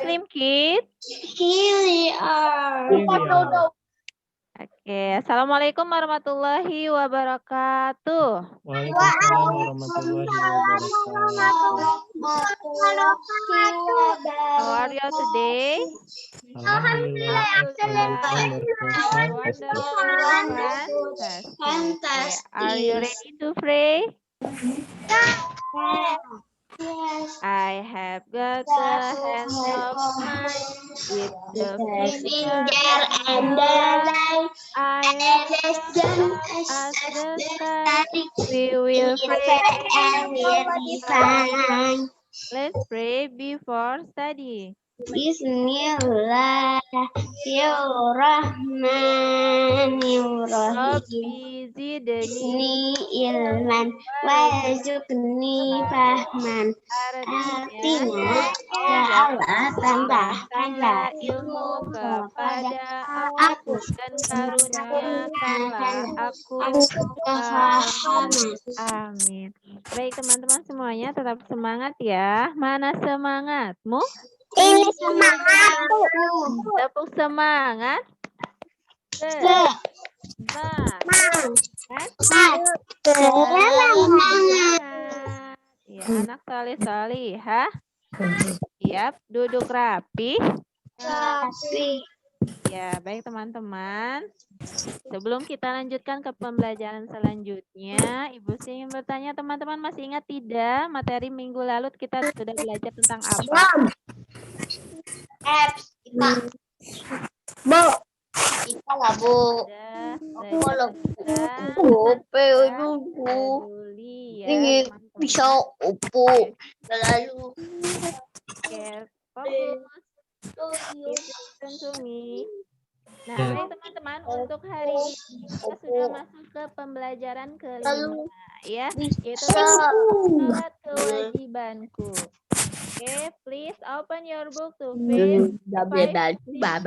Muslim kids? Hilliard. Oke, Assalamualaikum warahmatullahi wabarakatuh. Waalaikumsalam warahmatullahi wabarakatuh. How are you today? Alhamdulillah, excellent, wonderful, fantastic. Fantastic. Are you ready to pray? I have got the hands of mine with the finger and the line. I am as the sky. We will pray and will be fine. Let's pray before study. Bismillahirrahmanirrahim. Rabbi zidni Ilman warzuqni fahman. Artinya, ya Allah, tambahkanlah ilmu kepada aku dan karuniakanlah aku kefahaman. Amin. Baik teman-teman semuanya tetap semangat ya. Mana semangatmu? Ini semangatku. Tepuk semangat. Ya, anak salih-salihah. Siap, duduk rapi. Ya, baik teman-teman. Sebelum kita lanjutkan ke pembelajaran selanjutnya, Ibu sih ingin bertanya, teman-teman masih ingat tidak materi minggu lalu kita sudah belajar tentang apa? Bu. Ipa lah, Bu. Ini bisa upu. Lalu. Oke, fokus. Nah, baik teman-teman, untuk hari ini kita sudah masuk ke pembelajaran kelima, ya, yaitu sholat kewajibanku. Oke, please open your book to page 566. Please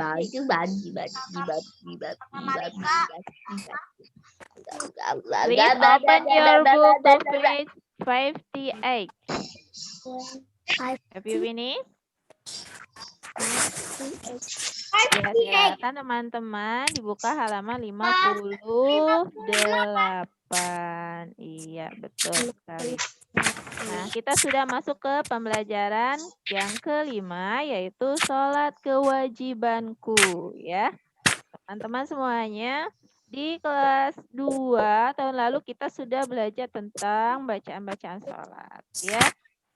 open your book to page 58. Have you finished? Ya, silakan teman-teman dibuka halaman 58. Iya, betul sekali. Nah, kita sudah masuk ke pembelajaran yang kelima, yaitu sholat kewajibanku, ya. Teman-teman semuanya, di kelas 2 tahun lalu kita sudah belajar tentang bacaan-bacaan sholat, ya.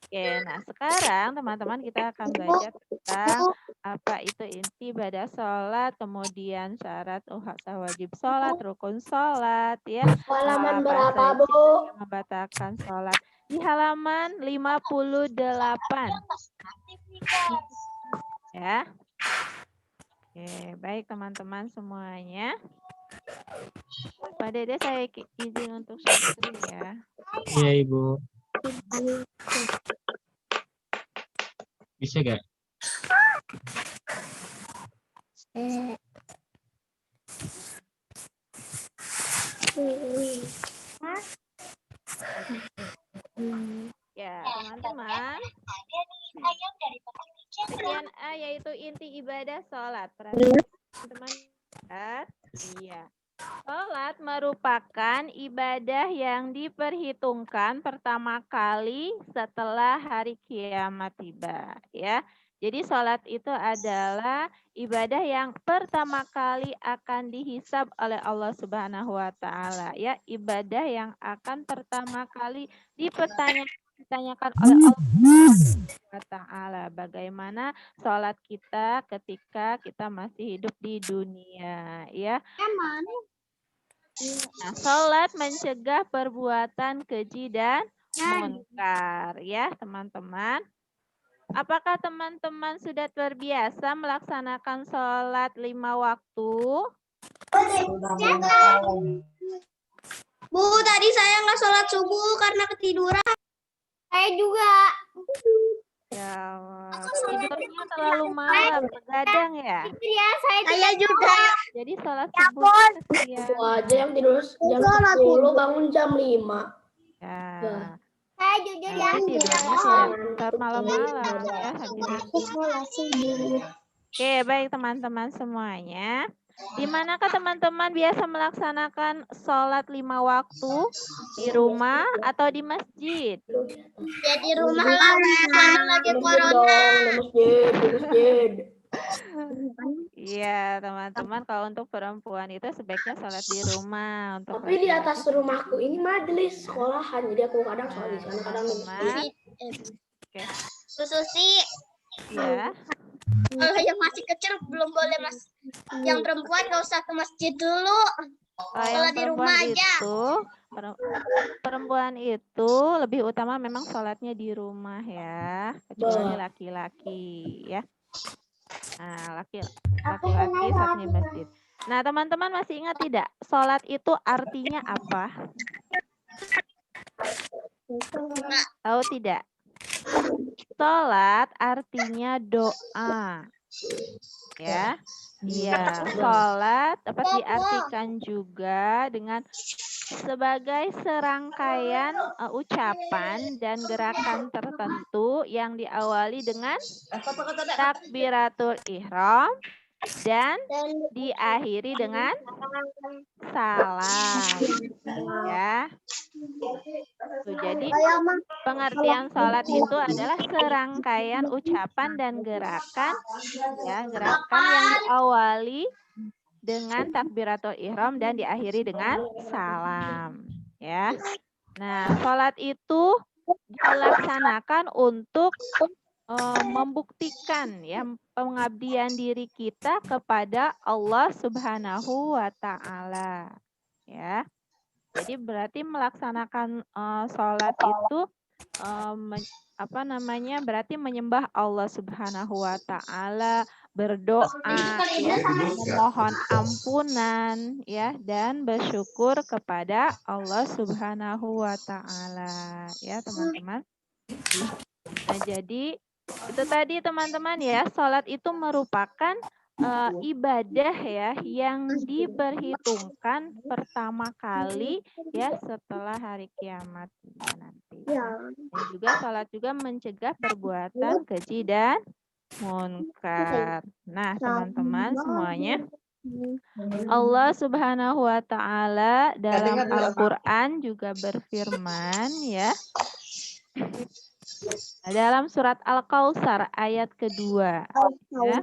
Oke, nah sekarang teman-teman kita akan belajar tentang apa itu inti ibadah sholat, kemudian syarat sah wajib sholat, rukun sholat, ya. Halaman Apa berapa, saja Bu? yang membatalkan sholat. Di halaman 58. Ya. Oke, baik teman-teman semuanya. Pak Dede saya izin untuk share screen ya. Iya, Ibu. Bisa gak? Ya, teman-teman. Bagian A yaitu inti ibadah sholat. Perhatikan teman-teman. Iya. Sholat merupakan ibadah yang diperhitungkan pertama kali setelah hari kiamat tiba, ya. Jadi sholat itu adalah ibadah yang pertama kali akan dihisab oleh Allah Subhanahu wa taala, ya. Ibadah yang akan pertama kali ditanyakan oleh Allah Subhanahu wa taala bagaimana sholat kita ketika kita masih hidup di dunia, ya. Nah, sholat mencegah perbuatan keji dan munkar, ya teman-teman. Apakah teman-teman sudah terbiasa melaksanakan sholat 5 waktu? Bu, tadi saya nggak sholat subuh karena ketiduran. Saya juga. Ya, tidurnya terlalu malam, begadang ya? Iya, saya juga. Jadi sholat subuh kesian. Aku aja yang tidur jam 10 bangun jam 5. Ya. Nanti tidurnya tidak malam-malam ya hadirin. Oke, baik teman-teman semuanya. Di manakah teman-teman biasa melaksanakan sholat 5 waktu? Di rumah atau di masjid? Ya di rumah lah, karena lagi corona. Iya, teman-teman, kalau untuk perempuan itu sebaiknya sholat di rumah. Untuk Tapi di laki-laki atas rumahku ini majelis sekolahan, jadi aku kadang sholat di sana, kadang di masjid. Oke. Susi, Ya. kalau yang masih kecil belum boleh yang perempuan nggak usah ke masjid dulu. Yang Sholat di rumah aja. Perempuan itu lebih utama memang sholatnya di rumah ya, kecuali laki-laki ya. Nah, laki-laki sholat di masjid. Nah, teman-teman masih ingat tidak? Sholat itu artinya apa? Tahu tidak? Sholat artinya doa. Ya. Iya, sholat dapat diartikan juga dengan sebagai serangkaian ucapan dan gerakan tertentu yang diawali dengan takbiratul ihram dan diakhiri dengan salam. Ya. Jadi pengertian sholat itu adalah serangkaian ucapan dan gerakan ya, gerakan yang diawali dengan takbiratul ihram dan diakhiri dengan salam ya. Nah, sholat itu dilaksanakan untuk membuktikan ya pengabdian diri kita kepada Allah Subhanahu wa taala ya. Jadi berarti melaksanakan sholat itu berarti menyembah Allah Subhanahu wa taala, berdoa ya, memohon ampunan ya dan bersyukur kepada Allah Subhanahu wa taala ya, teman-teman. Nah, jadi itu tadi teman-teman ya, sholat itu merupakan ibadah ya yang diperhitungkan pertama kali ya setelah hari kiamat nanti. Dan juga sholat juga mencegah perbuatan keji dan munkar. Nah, teman-teman semuanya, Allah Subhanahu wa taala dalam Al-Qur'an juga berfirman ya. Dalam surat Al-Kautsar ayat kedua ya.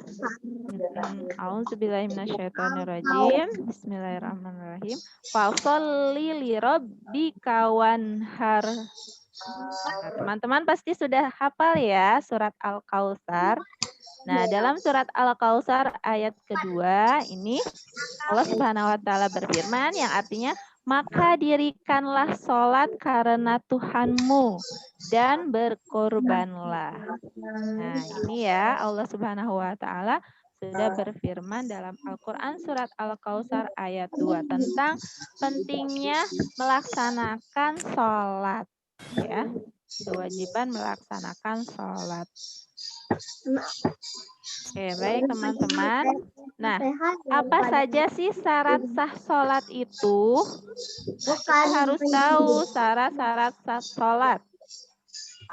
A'udzubillahi minasyaitonirrajim. Bismillahirrahmanirrahim. Fasholli lirabbika wanhar. Nah, teman-teman pasti sudah hafal ya surat Al-Kautsar. Nah, dalam surat Al-Kautsar ayat kedua ini Allah Subhanahu wa taala berfirman yang artinya, maka dirikanlah sholat karena Tuhanmu dan berkorbanlah. Nah, ini ya Allah Subhanahu wa taala sudah berfirman dalam Al-Qur'an surat Al-Kautsar ayat 2 tentang pentingnya melaksanakan sholat ya. Kewajiban melaksanakan sholat. Oke, baik teman-teman. Nah, apa saja sih syarat sah sholat itu? Kita harus tahu syarat-syarat sah sholat.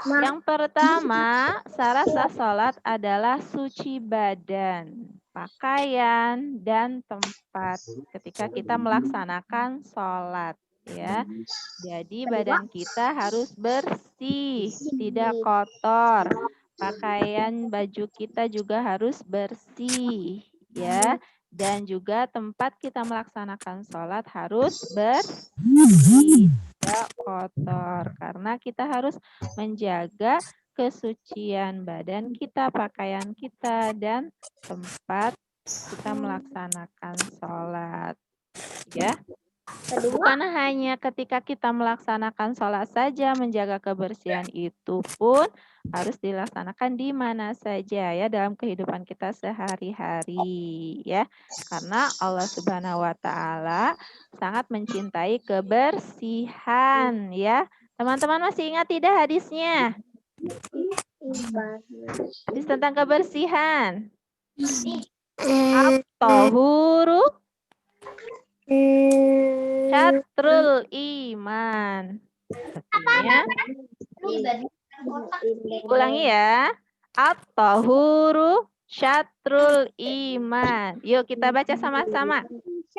Yang pertama, syarat sah sholat adalah suci badan, pakaian, dan tempat ketika kita melaksanakan sholat. Ya, jadi badan kita harus bersih, tidak kotor. Pakaian baju kita juga harus bersih, ya. Dan juga tempat kita melaksanakan sholat harus bersih, tidak kotor. Karena kita harus menjaga kesucian badan kita, pakaian kita, dan tempat kita melaksanakan sholat. Ya. Bukan hanya ketika kita melaksanakan sholat saja, menjaga kebersihan itu pun harus dilaksanakan di mana saja ya dalam kehidupan kita sehari-hari ya. Karena Allah Subhanahu wa taala sangat mencintai kebersihan ya. Teman-teman masih ingat tidak hadisnya? Hadis tentang kebersihan. At-tahuru syatrul iman. Artinya, ulangi ya. At-tahuru syatrul iman. Yuk kita baca sama-sama.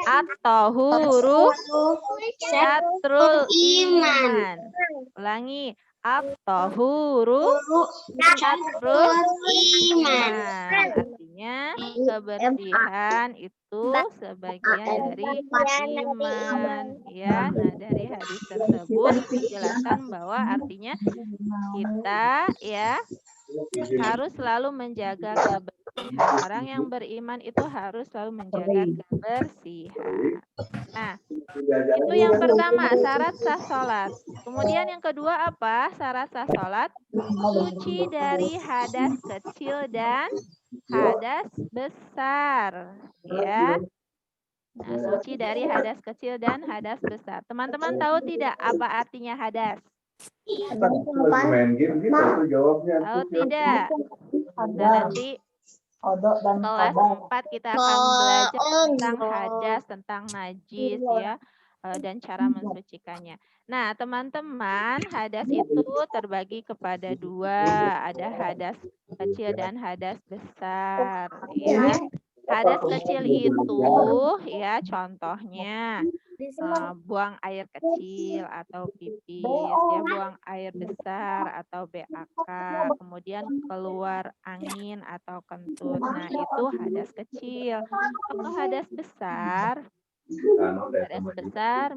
At-tahuru syatrul iman. Ulangi. At-tahuru syatrul iman. Artinya kebersihan itu sebagian dari iman. Ya, nah dari hadis tersebut dijelaskan bahwa artinya kita ya harus selalu menjaga kebersihan. Orang yang beriman itu harus selalu menjaga kebersihan. Nah, itu yang pertama, syarat sah sholat. Kemudian yang kedua apa? Syarat sah sholat, suci dari hadas kecil dan hadas besar. Ya. Nah, suci dari hadas kecil dan hadas besar. Teman-teman tahu tidak apa artinya hadas? Main game gitu tuh jawabnya. Tahu tidak? Nah, nanti kelas 4 kita akan belajar tentang hadas, tentang najis ya, dan cara mensucikannya. Nah, teman-teman, hadas itu terbagi kepada dua, ada hadas kecil dan hadas besar ya. Hadas kecil itu ya contohnya buang air kecil atau pipis ya, buang air besar atau BAK, kemudian keluar angin atau kentut. Nah, itu hadas kecil. Kalau hadas besar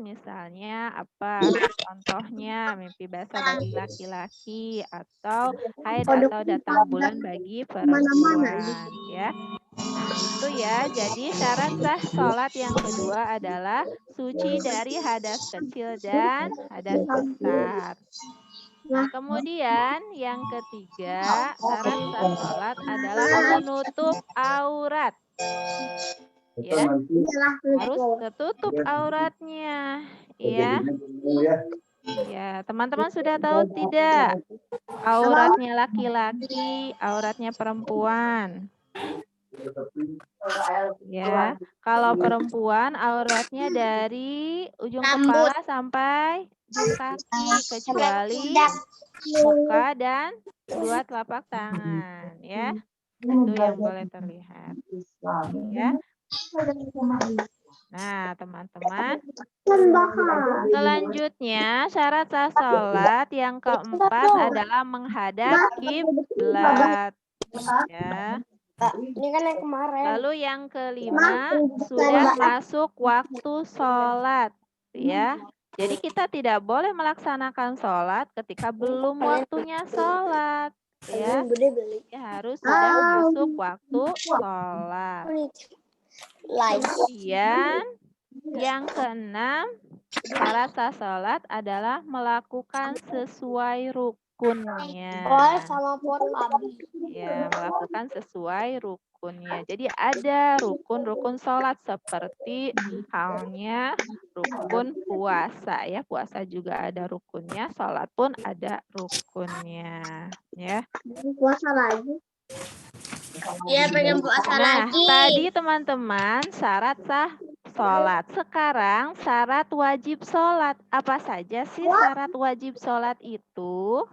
misalnya apa? Contohnya mimpi basah bagi laki-laki atau haid atau datang bulan bagi perempuan ya. Nah, itu ya. Jadi syarat sah sholat yang kedua adalah suci dari hadas kecil dan hadas besar. Nah, kemudian yang ketiga, syarat sah sholat adalah menutup aurat. Ya, harus tertutup auratnya. Ya. Ya, teman-teman sudah tahu tidak? Auratnya laki-laki, auratnya perempuan. Ya, kalau perempuan auratnya dari ujung kepala sampai ujung kaki kecuali muka dan dua telapak tangan ya. Itu yang boleh terlihat. Ya. Nah, teman-teman, selanjutnya syarat sah sholat yang keempat adalah menghadap kiblat. Ya. Ini kan yang kemarin. Lalu yang kelima, sudah masuk waktu sholat. Ya. Jadi kita tidak boleh melaksanakan sholat ketika belum waktunya sholat. Ya. Harus sudah masuk waktu sholat. Kemudian yang keenam, syarat sah sholat adalah melakukan sesuai rukunnya. Ya, melakukan sesuai rukunnya. Jadi ada rukun-rukun sholat seperti halnya rukun puasa ya. Puasa juga ada rukunnya, sholat pun ada rukunnya. Ya. Puasa lagi. Iya, pengen puasa lagi. Tadi teman-teman syarat sah sholat. Sekarang syarat wajib sholat. Apa saja sih syarat wajib sholat itu?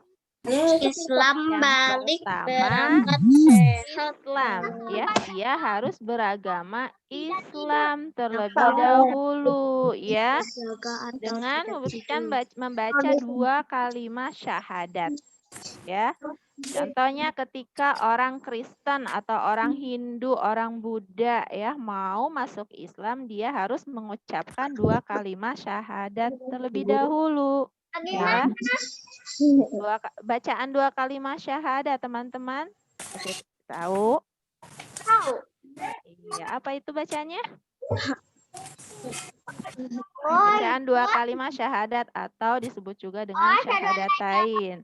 Islam balik berangkat Islam ya, dia harus beragama Islam terlebih dahulu ya, dengan membaca 2 kalimat syahadat ya. Contohnya ketika orang Kristen atau orang Hindu, orang Buddha ya mau masuk Islam, dia harus mengucapkan 2 kalimat syahadat terlebih dahulu ya. Bacaan 2 kalimat syahadat teman-teman. Tahu? Tahu. Iya, apa itu bacanya? Bacaan 2 kalimat syahadat atau disebut juga dengan syahadatain.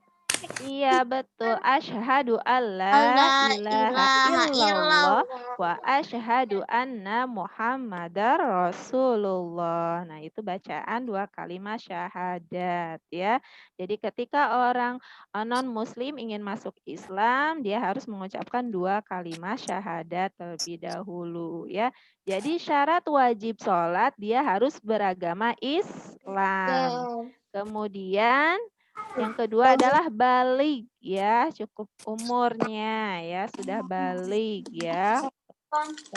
Iya betul. Asyhadu alla ilaha illallah wa asyhadu anna Muhammadar Rasulullah. Nah, itu bacaan 2 kalimat syahadat ya. Jadi ketika orang non-muslim ingin masuk Islam, dia harus mengucapkan 2 kalimat syahadat terlebih dahulu ya. Jadi syarat wajib sholat dia harus beragama Islam. Kemudian yang kedua adalah balig ya, cukup umurnya ya, sudah balig ya.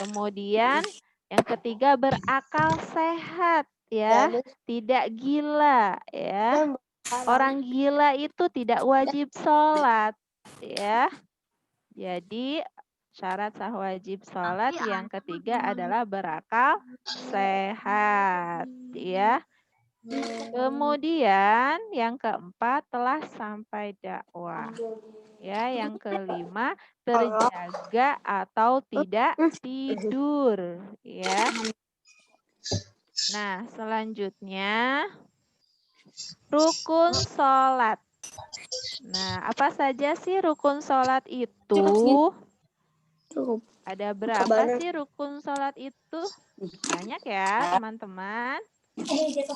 Kemudian yang ketiga berakal sehat ya, tidak gila ya. Orang gila itu tidak wajib sholat ya. Jadi syarat sah wajib sholat yang ketiga adalah berakal sehat ya. Kemudian yang keempat telah sampai dakwah. Ya, yang kelima terjaga atau tidak tidur ya. Nah, selanjutnya rukun sholat. Nah, apa saja sih rukun sholat itu? Ada berapa sih rukun sholat itu? Banyak ya, teman-teman.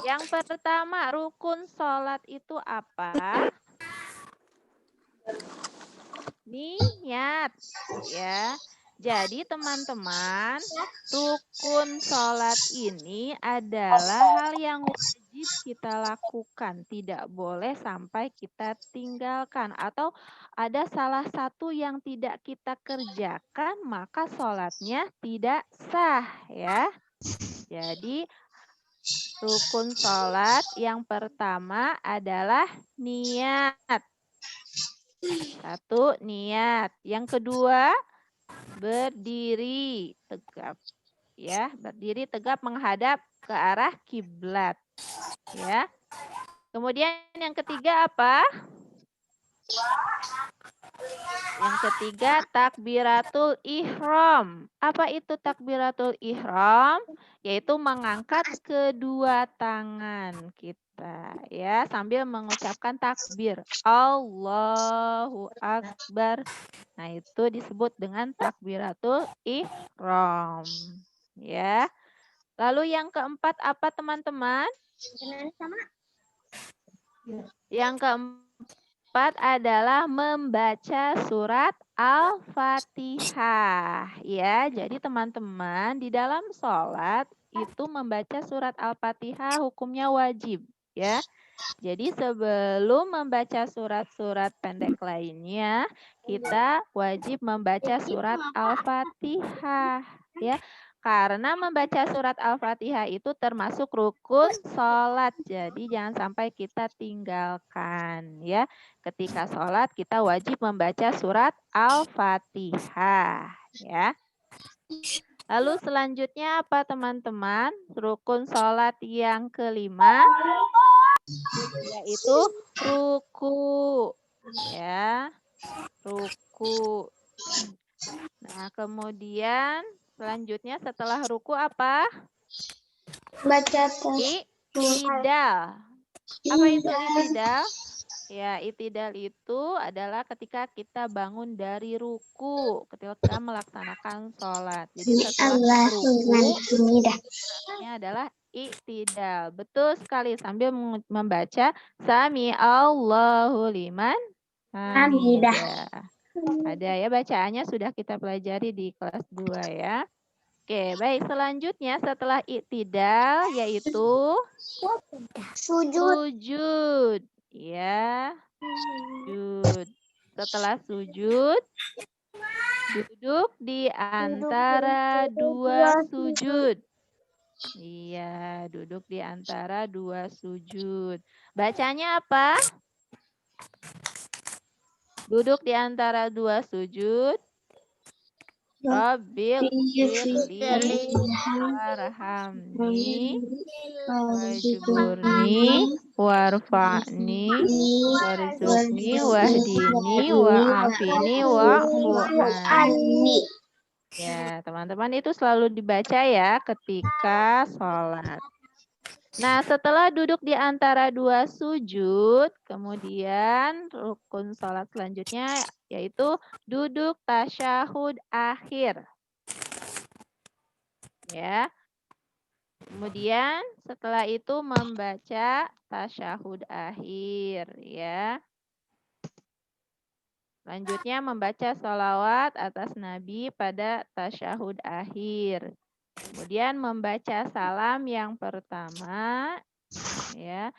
Yang pertama, rukun sholat itu apa? Niat, ya. Jadi teman-teman, rukun sholat ini adalah hal yang wajib kita lakukan. Tidak boleh sampai kita tinggalkan. Atau ada salah satu yang tidak kita kerjakan, maka sholatnya tidak sah, ya. Jadi rukun sholat yang pertama adalah niat. Satu, niat. Yang kedua, berdiri tegap. Ya, berdiri tegap menghadap ke arah kiblat. Ya. Kemudian yang ketiga apa? Yang ketiga takbiratul ihram. Apa itu takbiratul ihram? Yaitu mengangkat kedua tangan kita ya sambil mengucapkan takbir. Allahu Akbar. Nah, itu disebut dengan takbiratul ihram ya. Lalu yang keempat apa teman-teman? Yang keempat adalah membaca surat Al-Fatihah. Ya, jadi teman-teman di dalam sholat itu membaca surat Al-Fatihah hukumnya wajib. Ya, jadi sebelum membaca surat-surat pendek lainnya, kita wajib membaca surat Al-Fatihah. Ya, karena membaca surat Al-Fatihah itu termasuk rukun sholat. Jadi jangan sampai kita tinggalkan ya. Ketika sholat kita wajib membaca surat Al-Fatihah ya. Lalu selanjutnya apa teman-teman? Rukun sholat yang kelima yaitu ruku ya. Ruku. Nah, kemudian selanjutnya setelah ruku apa? Baca I'tidal. Apa itu i'tidal? Ya, i'tidal itu adalah ketika kita bangun dari ruku, ketika kita melaksanakan sholat. Jadi setelah ruku, ini adalah i'tidal. Betul sekali sambil membaca Sami Allahu liman hamidah. Ada ya bacaannya sudah kita pelajari di kelas 2 ya. Oke, baik selanjutnya setelah i'tidal yaitu sujud. Ya. Sujud. Setelah sujud duduk di antara dua sujud. Iya, duduk di antara dua sujud. Bacanya apa? Duduk di antara dua sujud. Rabbil firli warhamni wajburni warfa'ni warzuqni wahdini wa'afini wa'fu'ani. Ya, teman-teman itu selalu dibaca ya ketika sholat. Nah, setelah duduk di antara dua sujud, kemudian rukun sholat selanjutnya yaitu duduk tasyahud akhir. Ya. Kemudian setelah itu membaca tasyahud akhir. Ya. Selanjutnya membaca sholawat atas Nabi pada tasyahud akhir. Kemudian membaca salam yang pertama, ya.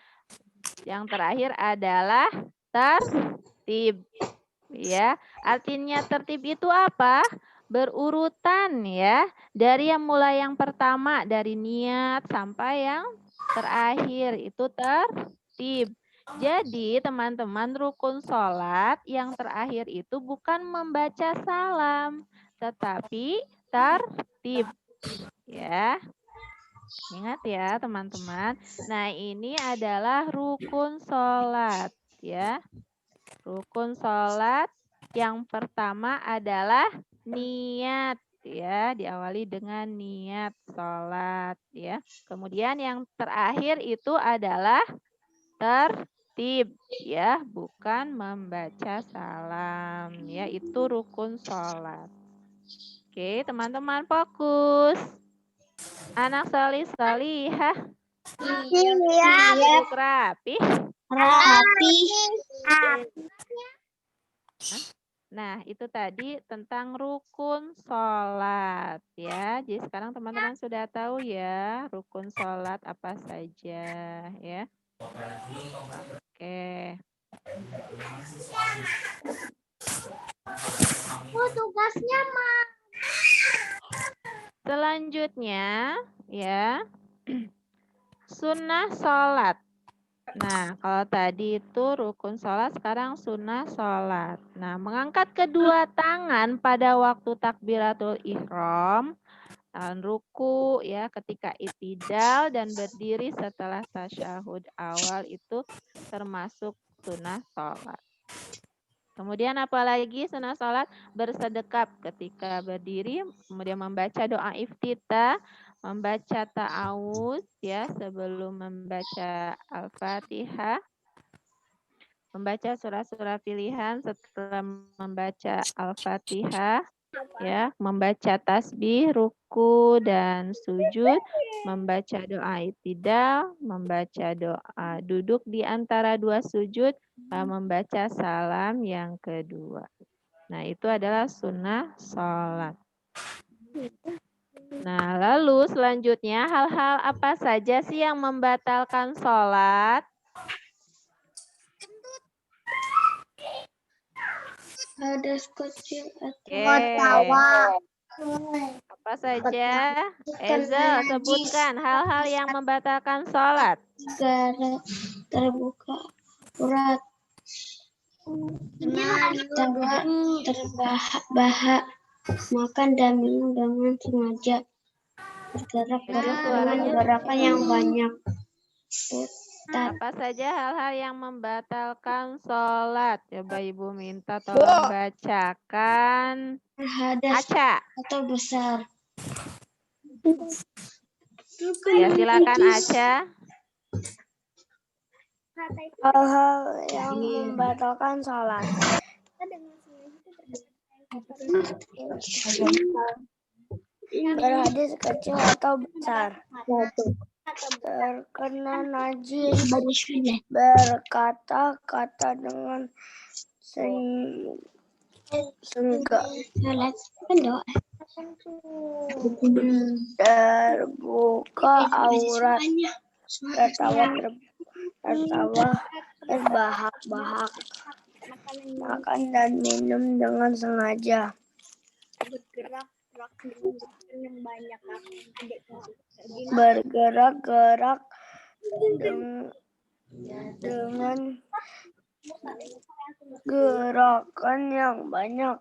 Yang terakhir adalah tertib. Ya, artinya tertib itu apa? Berurutan ya. Dari yang pertama dari niat sampai yang terakhir itu tertib. Jadi teman-teman rukun sholat yang terakhir itu bukan membaca salam, tetapi tertib. Ya, ingat ya teman-teman. Nah ini adalah rukun sholat ya. Rukun sholat yang pertama adalah niat ya, diawali dengan niat sholat ya. Kemudian yang terakhir itu adalah tertib ya, bukan membaca salam ya, itu rukun sholat. Oke, teman-teman fokus. Anak solihah duduk rapi. Nah, itu tadi tentang rukun sholat ya. Jadi sekarang teman-teman sudah tahu ya rukun sholat apa saja ya. Oke. Tugasnya mah. Selanjutnya ya sunnah sholat. Nah, kalau tadi itu rukun sholat, sekarang sunnah sholat. Nah, mengangkat kedua tangan pada waktu takbiratul ihram, dan ruku ya ketika itidal dan berdiri setelah tasyahud awal itu termasuk sunnah sholat. Kemudian apalagi sunnah sholat? Bersedekap ketika berdiri, kemudian membaca doa iftitah, membaca ta'awuz ya sebelum membaca Al-Fatihah, membaca surah-surah pilihan setelah membaca Al-Fatihah ya, membaca tasbih, ruku dan sujud, membaca doa i'tidal, membaca doa duduk di antara dua sujud, membaca salam yang kedua. Nah, itu adalah sunnah sholat. Nah, lalu selanjutnya hal-hal apa saja sih yang membatalkan sholat? Hadas kecil Apa saja? Ezel, sebutkan hal-hal yang membatalkan sholat. terbuka urat terbahak makan dan minum dengan sengaja bergerak-gerak dengan gerakan yang banyak. Apa saja hal-hal yang membatalkan sholat? Coba Ibu minta tolong bacakan. Hadas Aca. atau besar. Ya, silakan Aca. Hal-hal yang membatalkan sholat. Berhadis kecil atau besar. Terkena najis. Berkata-kata dengan terbuka aurat, tertawa terbahak-bahak, makan dan minum dengan sengaja, bergerak-gerak dengan gerakan yang banyak,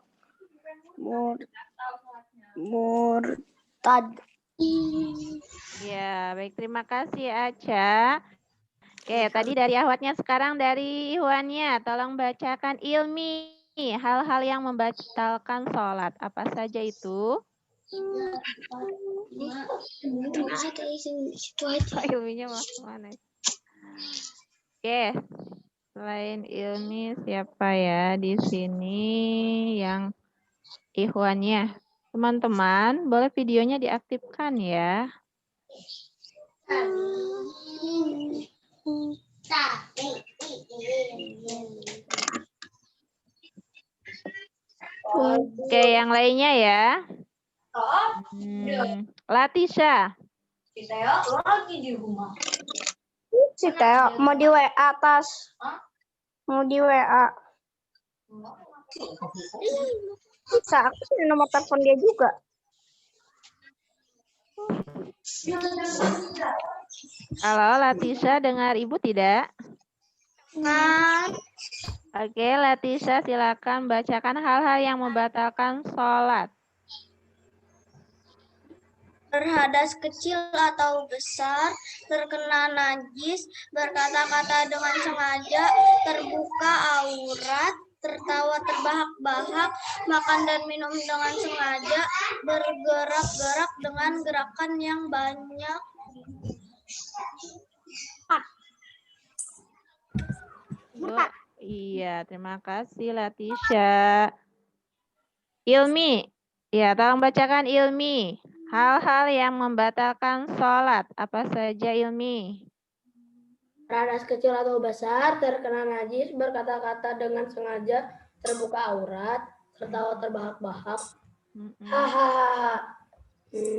murtad. Ya, baik, terima kasih Aca. Oke, tadi dari Ahwatnya, sekarang dari Ikhwannya. Tolong bacakan Ilmi. Hal-hal yang membatalkan sholat. Apa saja itu? Ilminya mau kemana? Oke, selain Ilmi, siapa ya di sini yang Ikhwannya? Teman-teman, boleh videonya diaktifkan ya. Oke, yang lainnya ya. Latisha. Saya lagi di rumah. Si Teo mau di WA atas. Mau di WA. Bisa, aku punya nomor telepon dia juga. Halo, Latisha, dengar Ibu tidak? Oke, Latisha, silakan bacakan hal-hal yang membatalkan sholat. Berhadas kecil atau besar, terkena najis, berkata-kata dengan sengaja, terbuka aurat, tertawa terbahak-bahak, makan dan minum dengan sengaja, bergerak-gerak dengan gerakan yang banyak. Iya, terima kasih Latisha. Ilmi, ya tolong bacakan Ilmi. Hal-hal yang membatalkan sholat, apa saja Ilmi? Berhadas kecil atau besar, terkena najis, berkata-kata dengan sengaja, terbuka aurat, tertawa terbahak-bahak, hahaha,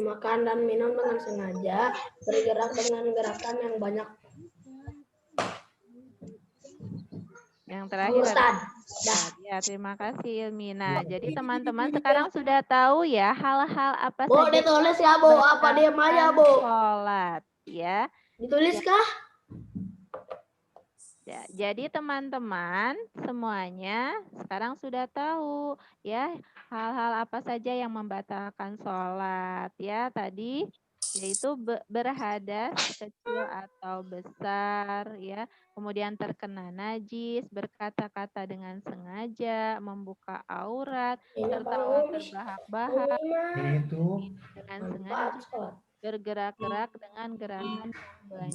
makan dan minum dengan sengaja, bergerak dengan gerakan yang banyak. Yang terakhir Ustaz, ya, terima kasih Ilmi. Nah, jadi teman-teman sekarang sudah tahu ya hal-hal apa Bu, saja ditulis ya, Bu. Apa diam aja, Bu? sholat, ya. Ditulis kah? Ya, jadi teman-teman semuanya sekarang sudah tahu ya hal-hal apa saja yang membatalkan sholat ya tadi yaitu berhadas kecil atau besar ya kemudian terkena najis berkata-kata dengan sengaja membuka aurat tertawa terbahak-bahak dengan sengaja bergerak-gerak dengan gerakan yang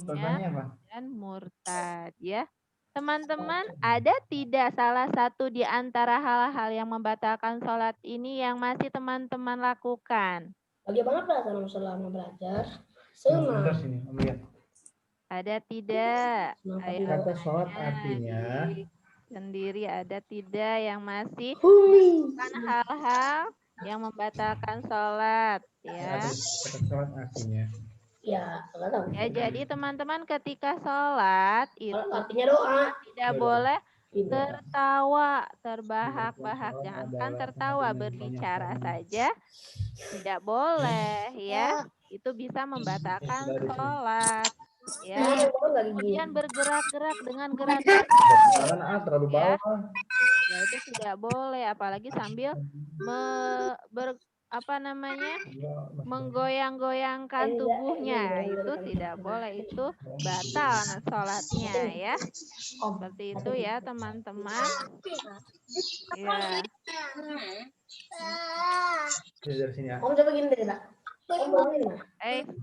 banyak dan murtad ya. Teman-teman, ada tidak salah satu di antara hal-hal yang membatalkan sholat ini yang masih teman-teman lakukan? Bagaimana perasaan selama belajar? Ada tidak? Ayo Kata sholat artinya sendiri ada tidak yang masih melakukan hal-hal yang membatalkan sholat? Ya. kata sholat artinya. Ya, nggak tahu. Ya, jadi teman-teman ketika sholat itu Artinya doa. tidak boleh tertawa, terbahak-bahak. Jangankan tertawa, berbicara saja tidak boleh ya. Itu bisa membatalkan sholat. Ya. Kemudian bergerak-gerak dengan gerakan Terlalu ya. bawah. Ya itu tidak boleh, apalagi sambil menggoyang-goyangkan tubuhnya itu tidak boleh, itu batal sholatnya ya seperti itu ya teman-teman ya. Om coba gini deh, Pak.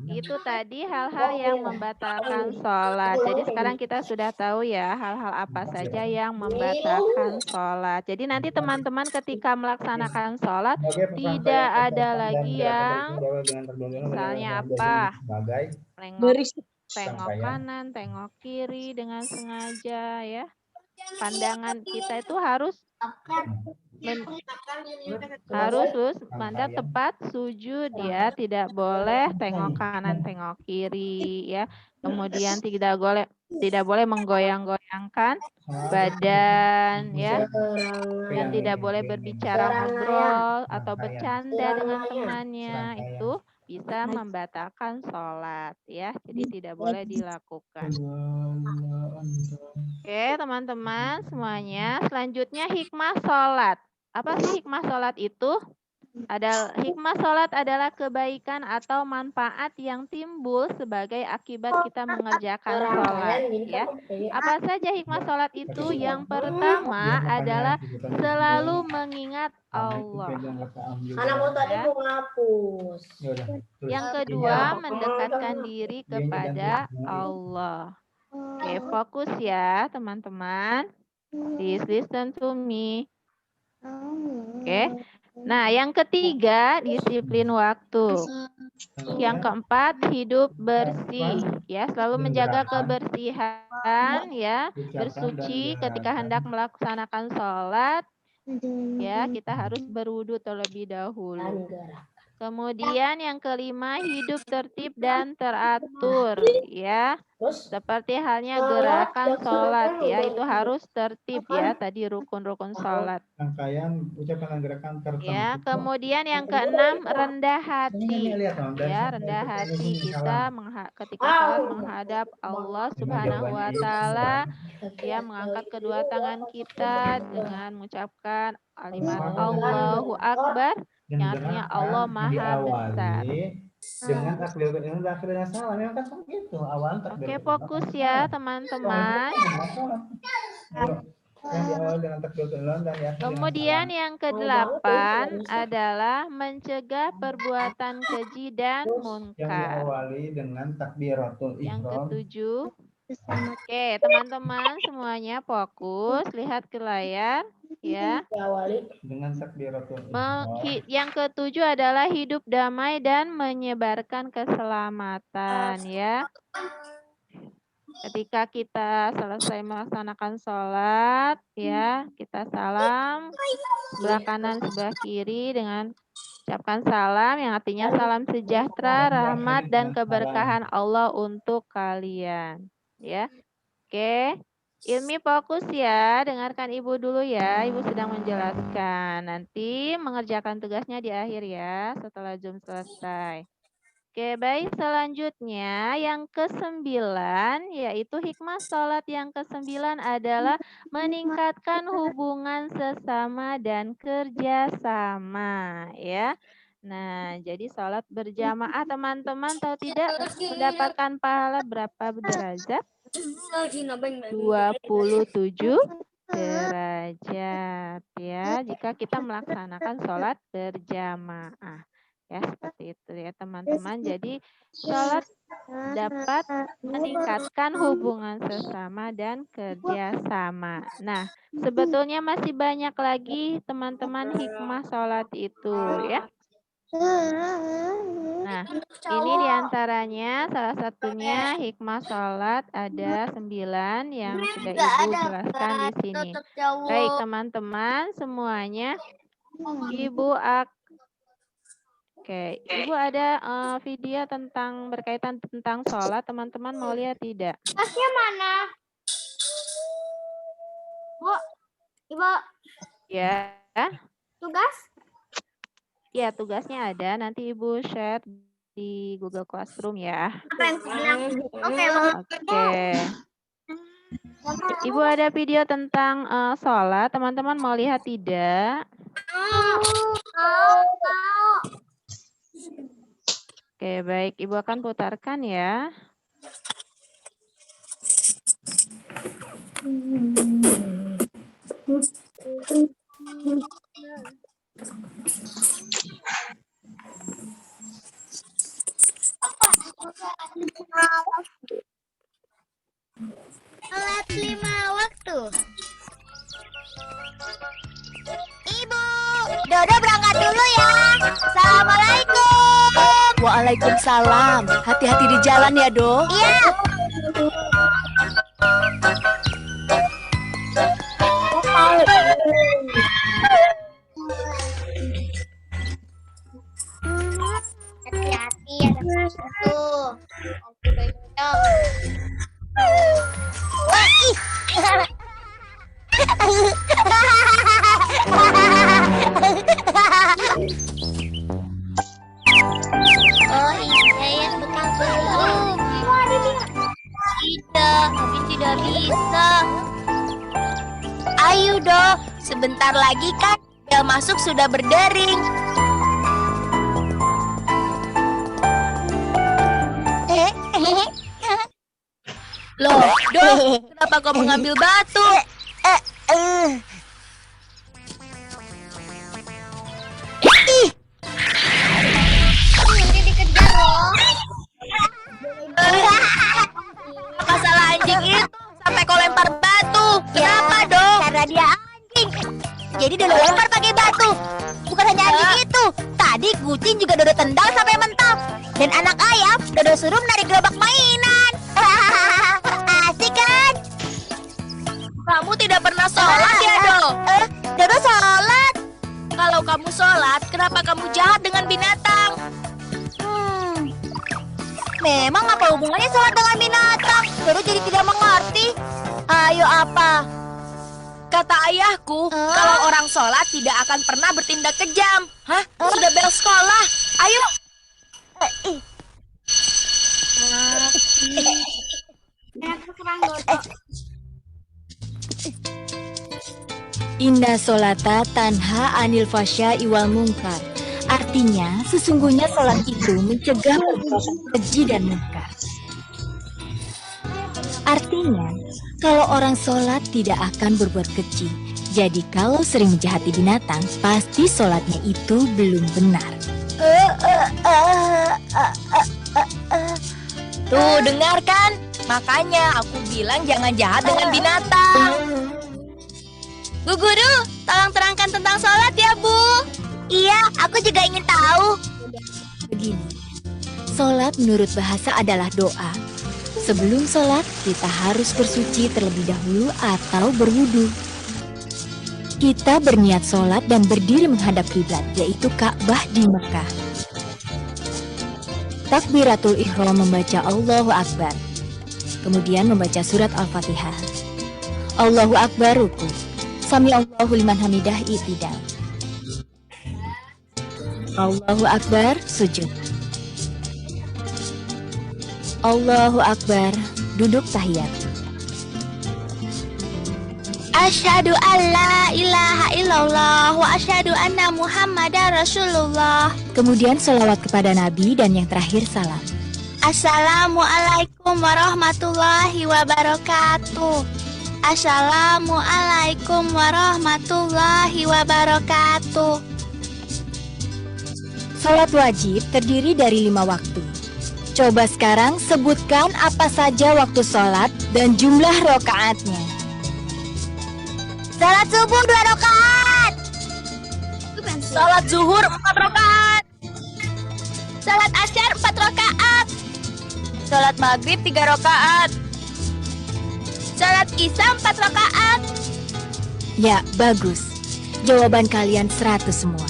Itu tadi hal-hal yang membatalkan sholat. Jadi sekarang kita sudah tahu ya hal-hal apa saja yang membatalkan sholat. Jadi nanti teman-teman ketika melaksanakan sholat tidak ada lagi yang misalnya apa? Tengok kanan, tengok kiri dengan sengaja ya. Pandangan kita itu harus mandap tepat sujud ya, tidak boleh tengok kanan tengok kiri ya, kemudian tidak boleh menggoyang-goyangkan badan ya, dan tidak boleh berbicara ngobrol atau bercanda dengan temannya, itu bisa membatalkan sholat ya, jadi tidak boleh dilakukan. Oke teman-teman semuanya, selanjutnya hikmah sholat. Apa sih hikmah sholat itu? Hikmah sholat adalah kebaikan atau manfaat yang timbul sebagai akibat kita mengerjakan sholat. Ya. Apa saja hikmah sholat itu? Yang pertama adalah selalu mengingat Allah. Anakku tadi mau ngapus. Yang kedua, mendekatkan diri kepada Allah. Oke, fokus ya teman-teman. Please listen to me. Oke. Nah, yang ketiga, disiplin waktu. Yang keempat, hidup bersih. Ya, selalu menjaga kebersihan ya, bersuci ketika hendak melaksanakan sholat. Ya, kita harus berwudu terlebih dahulu. Kemudian yang kelima, hidup tertib dan teratur, ya. Terus Seperti halnya sholat gerakan sholat, dilaksanakan ya. untuk Itu harus tertib, ya. Tadi rukun-rukun sholat. Rangkaian ucapan dan gerakan tertentu. Ya, kemudian yang keenam, rendah hati. lihat, Om, dari Ya, sana, rendah dari hati sini, kita ketika sholat menghadap Allah Subhanahu wa Ta'ala. Ya, mengangkat kedua tangan kita dengan mengucapkan kalimat Allahu Akbar, yang artinya Allah Maha Besar. Dengan takbiratul ihram dan akhirnya salam. Memang kan begitu awal Oke, takbiratul fokus ya teman-teman. Yang diawali dengan takbiratul ihram dan diakhiri dengan Kemudian salam. yang kedelapan adalah mencegah perbuatan keji dan Yang munkar. diawali dengan takbiratul Yang ihram. ketujuh. Oke, teman-teman semuanya fokus, lihat ke layar, ya. diawali Dengan takbiratul ihram. Yang ketujuh adalah hidup damai dan menyebarkan keselamatan, ya. Ketika kita selesai melaksanakan sholat, ya, kita salam sebelah kanan, sebelah kiri dengan ucapkan salam yang artinya salam sejahtera, rahmat, dan keberkahan Allah untuk kalian. Ya, oke. Ilmi fokus ya, dengarkan Ibu dulu ya, Ibu sedang menjelaskan. Nanti mengerjakan tugasnya di akhir ya, setelah Zoom selesai. Oke, baik, selanjutnya yang ke-9, yaitu hikmah sholat yang ke-9 adalah meningkatkan hubungan sesama dan kerjasama, ya. Nah, jadi sholat berjamaah teman-teman tahu tidak mendapatkan pahala berapa derajat? 27 derajat, ya, jika kita melaksanakan sholat berjamaah. Ya, seperti itu ya teman-teman. Jadi sholat dapat meningkatkan hubungan sesama dan kerjasama. Nah, sebetulnya masih banyak lagi teman-teman hikmah sholat itu ya. Nah, ini diantaranya salah satunya hikmah sholat ada 9 yang sudah Ibu jelaskan di sini. Baik teman-teman semuanya, Oke, Ibu ada video berkaitan tentang sholat, teman-teman mau lihat tidak? Tugasnya mana? Bu, Ibu, Ya. tugas? Ya, tugasnya ada. Nanti Ibu share di Google Classroom ya. Apa yang bilang? Oke, Oke. Ibu ada video tentang sholat, teman-teman mau lihat tidak? Oke, baik. Ibu akan putarkan ya. Sholat 5 waktu. Ibu, Dodo berangkat dulu ya. Assalamualaikum. Waalaikumsalam. Hati-hati di jalan ya, Do. Iya. Hati-hati ya tuh. Wah, ih. Oh iya ya, betul belum? Tidak, tapi tidak bisa. Ayo, Do. Sebentar lagi kan bel masuk sudah berdering. Loh, Do, kenapa kau mengambil batu? Nanti dikejar loh. Apa salah anjing itu sampai kau lempar batu? Kenapa, Do? Karena dia anjing. Jadi Dodo lempar pakai batu. Bukan hanya anjing itu. Tadi kucing juga Dodo tendang sampai mentok. Dan anak ayam Dodo suruh menarik gerobak mainan. Asik kan? Kamu tidak pernah sholat ya, Do? Dodo sholat. Kalau kamu sholat, kenapa kamu jahat dengan binatang? Memang apa hubungannya sholat dengan binatang? Dodo jadi tidak mengerti. Ayo apa? Kata ayahku, kalau orang sholat tidak akan pernah bertindak kejam. Hah? Sudah bel sekolah. Ayo. Inna sholata tanha anil fasya iwal mungkar. Artinya, sesungguhnya sholat itu mencegah perbuatan keji dan mungkar. Artinya, kalau orang sholat tidak akan berbuat keji. Jadi kalau sering menjahati binatang, pasti sholatnya itu belum benar. Tuh, dengarkan. Makanya aku bilang jangan jahat dengan binatang. Bu Guru, tolong terangkan tentang sholat ya, Bu. Iya, aku juga ingin tahu. Begini, sholat menurut bahasa adalah doa. Sebelum sholat, kita harus bersuci terlebih dahulu atau berwudu. Kita berniat sholat dan berdiri menghadap kiblat, yaitu Ka'bah di Mekah. Takbiratul ihram membaca Allahu Akbar. Kemudian membaca surat Al-Fatihah. Allahu Akbar ruku. Sami Allahu liman hamidah i'tidal. Allahu Akbar sujud. Allahu Akbar duduk tahiyat. Asyhadu an la ilaha illallah wa asyhadu anna Muhammadar Rasulullah. Kemudian sholawat kepada Nabi dan yang terakhir salam. Assalamualaikum warahmatullahi wabarakatuh. Assalamualaikum warahmatullahi wabarakatuh. Sholat wajib terdiri dari 5 waktu. Coba sekarang sebutkan apa saja waktu sholat dan jumlah rokaatnya. Salat subuh 2 rakaat. Salat zuhur 4 rakaat. Salat asyar 4 rakaat. Salat maghrib 3 rakaat. Salat isya 4 rakaat. Ya, bagus. Jawaban kalian 100 semua.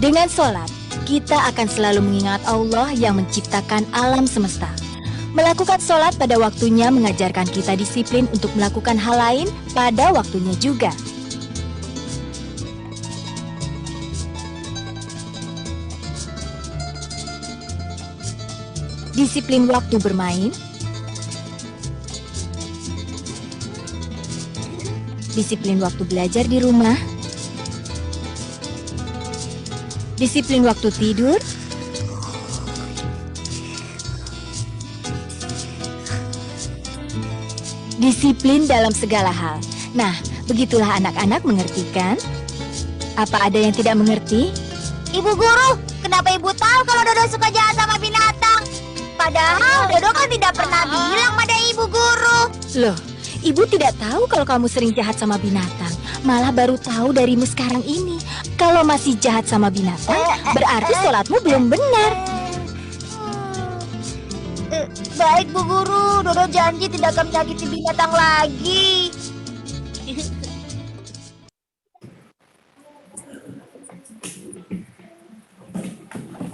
Dengan sholat, kita akan selalu mengingat Allah yang menciptakan alam semesta. Melakukan sholat pada waktunya mengajarkan kita disiplin untuk melakukan hal lain pada waktunya juga. Disiplin waktu bermain, disiplin waktu belajar di rumah, disiplin waktu tidur, disiplin dalam segala hal. Nah, begitulah anak-anak mengerti kan? Apa ada yang tidak mengerti? Ibu guru, kenapa ibu tahu kalau Dodo suka jahat sama binatang? Padahal Dodo kan tidak pernah bilang pada ibu guru. Loh, ibu tidak tahu kalau kamu sering jahat sama binatang. Malah baru tahu darimu sekarang ini. Kalau masih jahat sama binatang, berarti sholatmu belum benar. Baik Bu Guru, Dodo janji tidak akan menyakiti binatang lagi.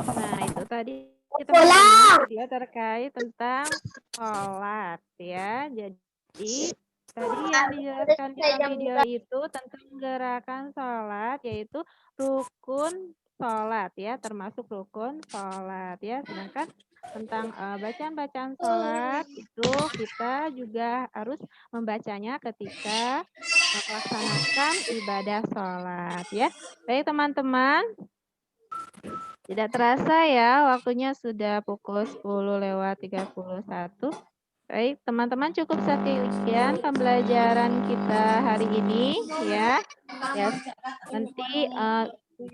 Nah, itu tadi kita bahas ya terkait tentang sholat ya. Jadi tadi yang dijelaskan di dalam video itu tentang gerakan sholat, yaitu rukun sholat ya, termasuk rukun sholat ya. Sedangkan tentang bacaan-bacaan sholat itu kita juga harus membacanya ketika melaksanakan ibadah sholat ya. Baik teman-teman, tidak terasa ya waktunya sudah pukul 10:31. Baik teman-teman, cukup sekian pembelajaran kita hari ini ya. Ya, nanti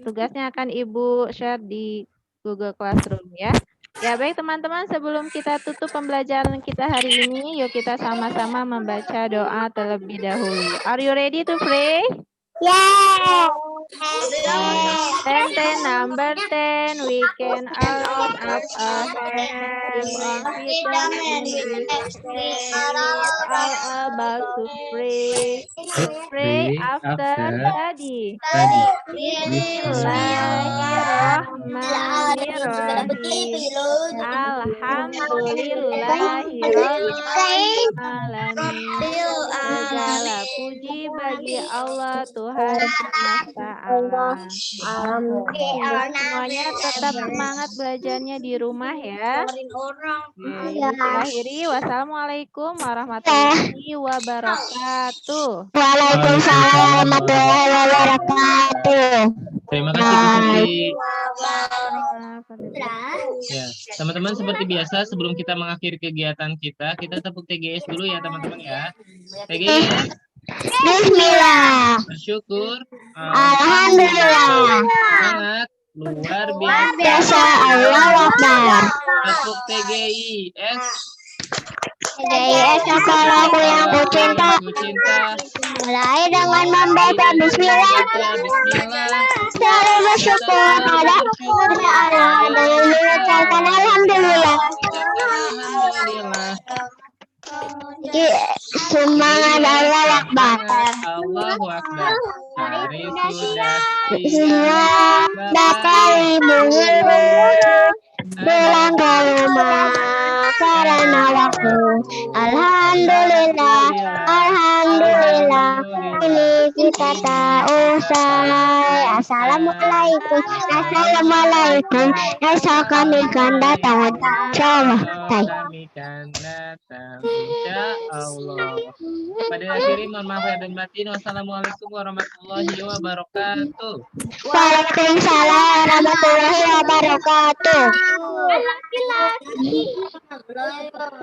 tugasnya akan Ibu share di Google Classroom ya. Ya baik teman-teman, sebelum kita tutup pembelajaran kita hari ini, yuk kita sama-sama membaca doa terlebih dahulu. Are you ready to pray? Yeah. Number 10, we can all up a hand all about to pray. Pray after study. Bismillahirrahmanirrahim. Bismillahirrahmanirrahim. Alhamdulillahirrahmanirrahim. Segala puji bagi Allah Tuhan semesta alam. Semuanya tetap semangat belajarnya di rumah ya. Oke, Ibu akhiri. Wassalamualaikum warahmatullahi wabarakatuh. Waalaikumsalam warahmatullahi wabarakatuh. Terima kasih Bu Siti. Ya, teman-teman seperti biasa sebelum kita mengakhiri kegiatan kita tepuk TGS dulu ya teman-teman ya. TGS. Bismillah. Bersyukur. Alhamdulillah. Semangat. Luar biasa. Biasa Allahu Akbar. Tepuk TGIS. JS aku yang ku cinta. Mulai dengan membaca bismillah. Selalu bersyukur pada Allah dan mengucapkan alhamdulillah. Semangat Allahu Akbar. Allahu Akbar. Hari sudah kali mengiru pulang ke rumah karena waktu. Alhamdulillah, alhamdulillah. Ini kita tak usah. Assalamualaikum, assalamualaikum. Esok kami akan datang. Insyaallah. kami akan datang. Insya Allah. Pada akhirnya mohon maaf dan batin. Wassalamualaikum warahmatullahi wabarakatuh. Waalaikumsalam warahmatullahi wabarakatuh.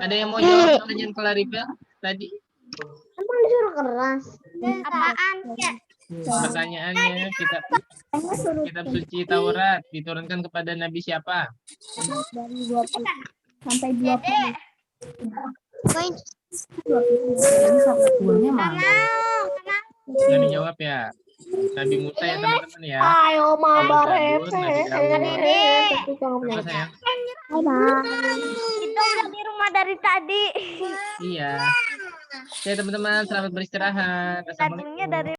Ada yang mau jawab pertanyaan Claribel tadi? Emang disuruh keras. Apaan? Pertanyaannya kitab suci Taurat diturunkan kepada Nabi siapa? Dari 20 sampai 20. Yang dijawab ya Nabi Musa ya teman-teman ya. Ayo mama Nabi Dawud. Apa sayang? Kita udah di rumah dari tadi. Iya. Oke teman-teman, selamat beristirahat. Assalamualaikum.